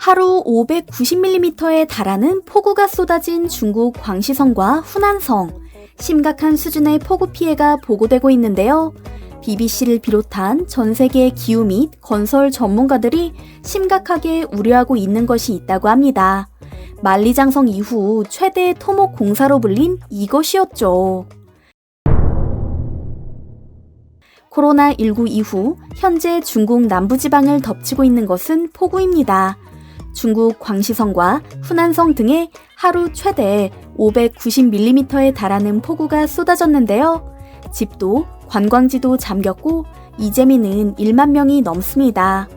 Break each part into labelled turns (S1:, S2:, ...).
S1: 하루 590mm에 달하는 폭우가 쏟아진 중국 광시성과 후난성. 심각한 수준의 폭우 피해가 보고되고 있는데요. BBC를 비롯한 전 세계 기후 및 건설 전문가들이 심각하게 우려하고 있는 것이 있다고 합니다. 만리장성 이후 최대 토목 공사로 불린 이것이었죠. 코로나19 이후 현재 중국 남부지방을 덮치고 있는 것은 폭우입니다. 중국 광시성과 후난성 등에 하루 최대 590mm에 달하는 폭우가 쏟아졌는데요. 집도 관광지도 잠겼고 이재민은 1만 명이 넘습니다.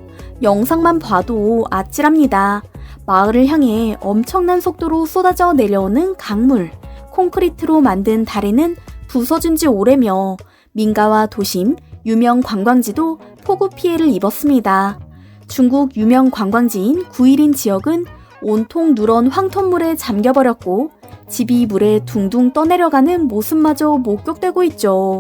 S1: 영상만 봐도 아찔합니다. 마을을 향해 엄청난 속도로 쏟아져 내려오는 강물, 콘크리트로 만든 다리는 부서진 지 오래며 민가와 도심, 유명 관광지도 폭우 피해를 입었습니다. 중국 유명 관광지인 구일인 지역은 온통 누런 황토물에 잠겨버렸고 집이 물에 둥둥 떠내려가는 모습마저 목격되고 있죠.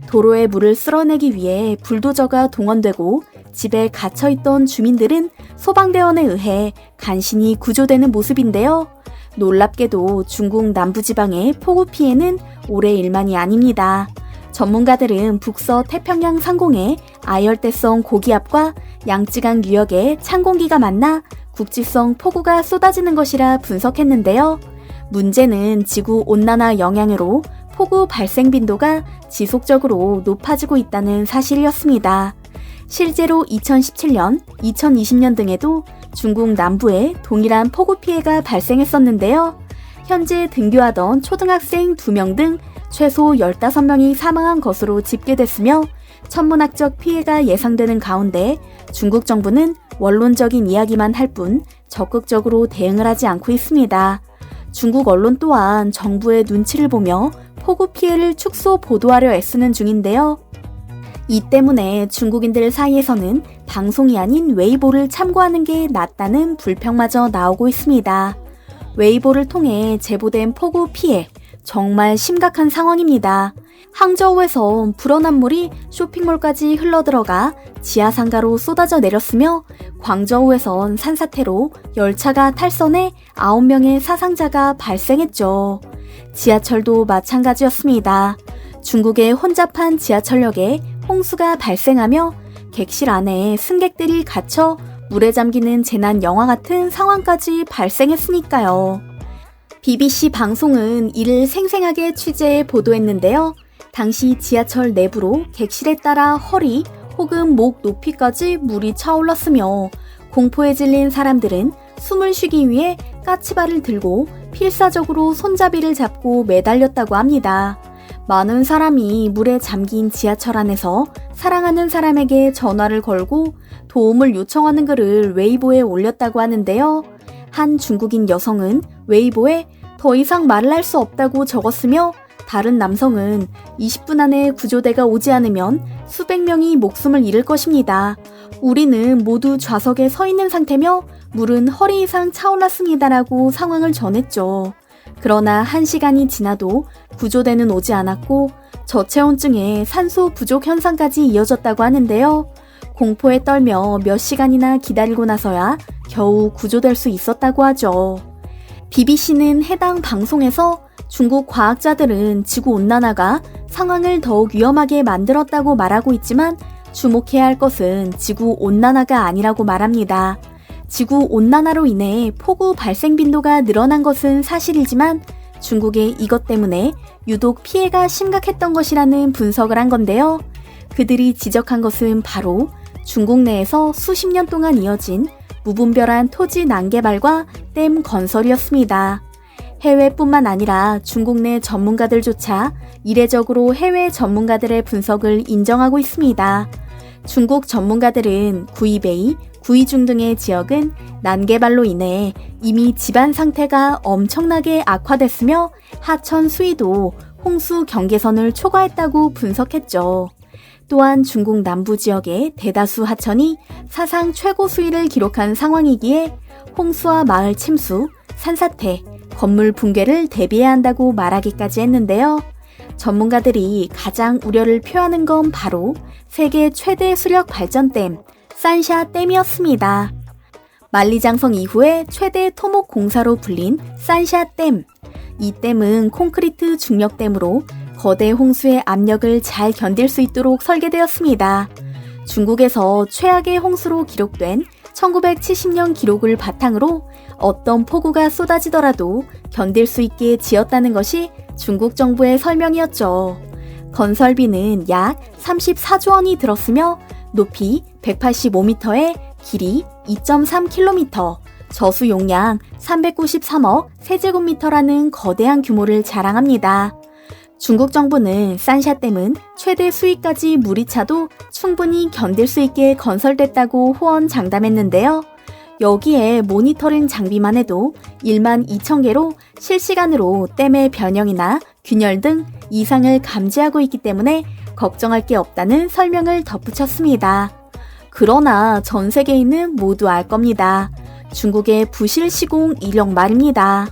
S1: 도로에 물을 쓸어내기 위해 불도저가 동원되고 집에 갇혀있던 주민들은 소방대원에 의해 간신히 구조되는 모습인데요. 놀랍게도 중국 남부지방의 폭우 피해는 올해 일만이 아닙니다. 전문가들은 북서태평양 상공에 아열대성 고기압과 양쯔강 유역에 찬 공기가 만나 국지성 폭우가 쏟아지는 것이라 분석했는데요. 문제는 지구온난화 영향으로 폭우 발생 빈도가 지속적으로 높아지고 있다는 사실이었습니다. 실제로 2017년, 2020년 등에도 중국 남부에 동일한 폭우 피해가 발생했었는데요. 현재 등교하던 초등학생 2명 등 최소 15명이 사망한 것으로 집계됐으며 천문학적 피해가 예상되는 가운데 중국 정부는 원론적인 이야기만 할 뿐 적극적으로 대응을 하지 않고 있습니다. 중국 언론 또한 정부의 눈치를 보며 폭우 피해를 축소 보도하려 애쓰는 중인데요. 이 때문에 중국인들 사이에서는 방송이 아닌 웨이보를 참고하는 게 낫다는 불평마저 나오고 있습니다. 웨이보를 통해 제보된 폭우 피해, 정말 심각한 상황입니다. 항저우에서 불어난 물이 쇼핑몰까지 흘러들어가 지하상가로 쏟아져 내렸으며 광저우에선 산사태로 열차가 탈선해 9명의 사상자가 발생했죠. 지하철도 마찬가지였습니다. 중국의 혼잡한 지하철역에 홍수가 발생하며 객실 안에 승객들이 갇혀 물에 잠기는 재난 영화 같은 상황까지 발생했으니까요. BBC 방송은 이를 생생하게 취재해 보도했는데요. 당시 지하철 내부로 객실에 따라 허리 혹은 목 높이까지 물이 차올랐으며 공포에 질린 사람들은 숨을 쉬기 위해 까치발을 들고 필사적으로 손잡이를 잡고 매달렸다고 합니다. 많은 사람이 물에 잠긴 지하철 안에서 사랑하는 사람에게 전화를 걸고 도움을 요청하는 글을 웨이보에 올렸다고 하는데요. 한 중국인 여성은 웨이보에 더 이상 말을 할 수 없다고 적었으며 다른 남성은 20분 안에 구조대가 오지 않으면 수백 명이 목숨을 잃을 것입니다. 우리는 모두 좌석에 서 있는 상태며 물은 허리 이상 차올랐습니다라고 상황을 전했죠. 그러나 1시간이 지나도 구조대는 오지 않았고 저체온증에 산소 부족 현상까지 이어졌다고 하는데요. 공포에 떨며 몇 시간이나 기다리고 나서야 겨우 구조될 수 있었다고 하죠. BBC는 해당 방송에서 중국 과학자들은 지구온난화가 상황을 더욱 위험하게 만들었다고 말하고 있지만 주목해야 할 것은 지구온난화가 아니라고 말합니다. 지구온난화로 인해 폭우 발생 빈도가 늘어난 것은 사실이지만 중국의 이것 때문에 유독 피해가 심각했던 것이라는 분석을 한 건데요. 그들이 지적한 것은 바로 중국 내에서 수십 년 동안 이어진 무분별한 토지 난개발과 댐 건설이었습니다. 해외뿐만 아니라 중국 내 전문가들조차 이례적으로 해외 전문가들의 분석을 인정하고 있습니다. 중국 전문가들은 구이베이, 구이중 등의 지역은 난개발로 인해 이미 지반 상태가 엄청나게 악화됐으며 하천 수위도 홍수 경계선을 초과했다고 분석했죠. 또한 중국 남부 지역의 대다수 하천이 사상 최고 수위를 기록한 상황이기에 홍수와 마을 침수, 산사태, 건물 붕괴를 대비해야 한다고 말하기까지 했는데요. 전문가들이 가장 우려를 표하는 건 바로 세계 최대 수력 발전댐, 산샤 댐이었습니다. 만리장성 이후에 최대 토목 공사로 불린 산샤댐. 이 댐은 콘크리트 중력댐으로 거대 홍수의 압력을 잘 견딜 수 있도록 설계되었습니다. 중국에서 최악의 홍수로 기록된 1970년 기록을 바탕으로 어떤 폭우가 쏟아지더라도 견딜 수 있게 지었다는 것이 중국 정부의 설명이었죠. 건설비는 약 34조 원이 들었으며 높이 185m에 길이 2.3km, 저수 용량 393억 세제곱미터라는 거대한 규모를 자랑합니다. 중국 정부는 산샤댐은 최대 수위까지 물이 차도 충분히 견딜 수 있게 건설됐다고 호언장담했는데요. 여기에 모니터링 장비만 해도 1만 2천 개로 실시간으로 댐의 변형이나 균열 등 이상을 감지하고 있기 때문에 걱정할 게 없다는 설명을 덧붙였습니다. 그러나 전 세계인은 모두 알 겁니다. 중국의 부실 시공 이력 말입니다.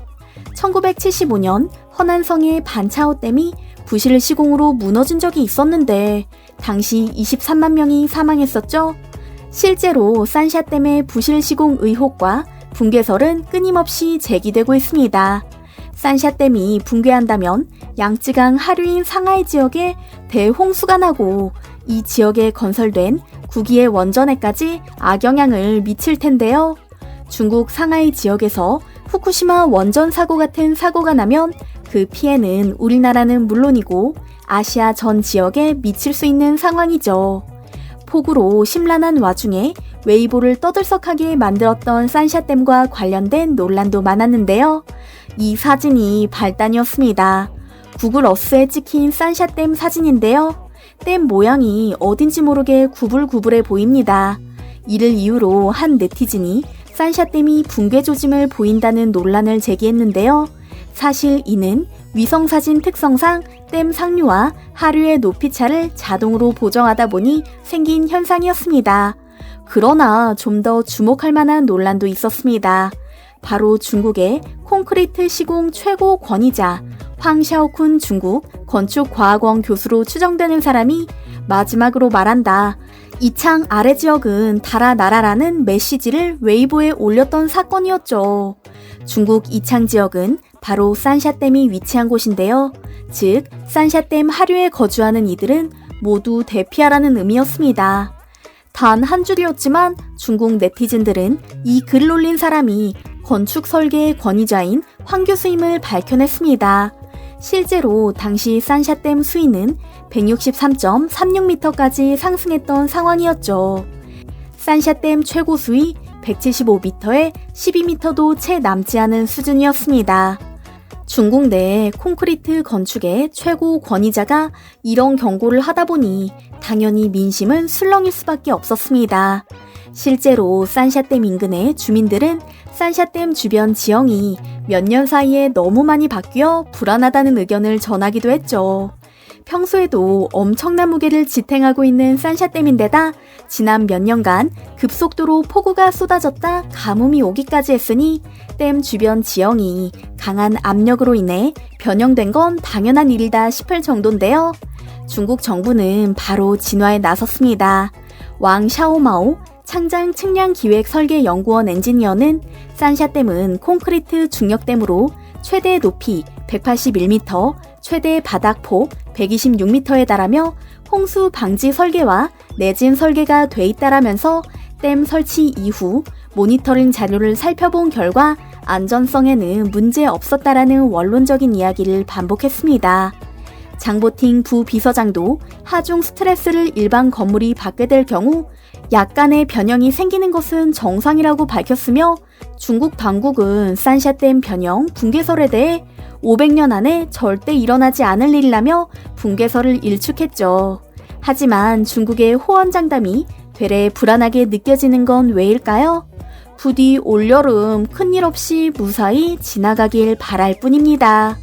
S1: 1975년 허난성의 반차오댐이 부실 시공으로 무너진 적이 있었는데 당시 23만 명이 사망했었죠. 실제로 산샤댐의 부실 시공 의혹과 붕괴설은 끊임없이 제기되고 있습니다. 산샤댐이 붕괴한다면 양쯔강 하류인 상하이 지역에 대홍수가 나고 이 지역에 건설된 9기의 원전에까지 악영향을 미칠 텐데요. 중국 상하이 지역에서 후쿠시마 원전 사고 같은 사고가 나면 그 피해는 우리나라는 물론이고 아시아 전 지역에 미칠 수 있는 상황이죠. 폭우로 심란한 와중에 웨이보를 떠들썩하게 만들었던 산샤댐과 관련된 논란도 많았는데요. 이 사진이 발단이었습니다. 구글 어스에 찍힌 산샤댐 사진인데요. 댐 모양이 어딘지 모르게 구불구불해 보입니다. 이를 이유로 한 네티즌이 산샤댐이 붕괴 조짐을 보인다는 논란을 제기했는데요. 사실 이는 위성사진 특성상 댐 상류와 하류의 높이차를 자동으로 보정하다 보니 생긴 현상이었습니다. 그러나 좀 더 주목할 만한 논란도 있었습니다. 바로 중국의 콘크리트 시공 최고 권위자 황샤오쿤 중국 건축과학원 교수로 추정되는 사람이 마지막으로 말한다. 이 창 아래 지역은 달아나라라는 메시지를 웨이보에 올렸던 사건이었죠. 중국 이창 지역은 바로 산샤댐이 위치한 곳인데요. 즉, 산샤댐 하류에 거주하는 이들은 모두 대피하라는 의미였습니다. 단 한 줄이었지만 중국 네티즌들은 이 글을 올린 사람이 건축 설계의 권위자인 황 교수임을 밝혀냈습니다. 실제로 당시 산샤댐 수위는 163.36m까지 상승했던 상황이었죠. 산샤댐 최고 수위 175m에 12m도 채 남지 않은 수준이었습니다. 중국 내 콘크리트 건축의 최고 권위자가 이런 경고를 하다 보니 당연히 민심은 술렁일 수밖에 없었습니다. 실제로 산샤댐 인근의 주민들은 산샤댐 주변 지형이 몇 년 사이에 너무 많이 바뀌어 불안하다는 의견을 전하기도 했죠. 평소에도 엄청난 무게를 지탱하고 있는 산샤댐인데다 지난 몇 년간 급속도로 폭우가 쏟아졌다 가뭄이 오기까지 했으니 댐 주변 지형이 강한 압력으로 인해 변형된 건 당연한 일이다 싶을 정도인데요. 중국 정부는 바로 진화에 나섰습니다. 왕 샤오마오 창장 측량기획설계연구원 엔지니어는 산샤댐은 콘크리트 중력댐으로 최대 높이 181m, 최대 바닥폭 126m에 달하며 홍수 방지 설계와 내진 설계가 돼 있다라면서 댐 설치 이후 모니터링 자료를 살펴본 결과 안전성에는 문제 없었다라는 원론적인 이야기를 반복했습니다. 장보팅 부비서장도 하중 스트레스를 일반 건물이 받게 될 경우 약간의 변형이 생기는 것은 정상이라고 밝혔으며 중국 당국은 산샤댐 변형 붕괴설에 대해 500년 안에 절대 일어나지 않을 일이라며 붕괴설을 일축했죠. 하지만 중국의 호언장담이 되레 불안하게 느껴지는 건 왜일까요? 부디 올여름 큰일 없이 무사히 지나가길 바랄 뿐입니다.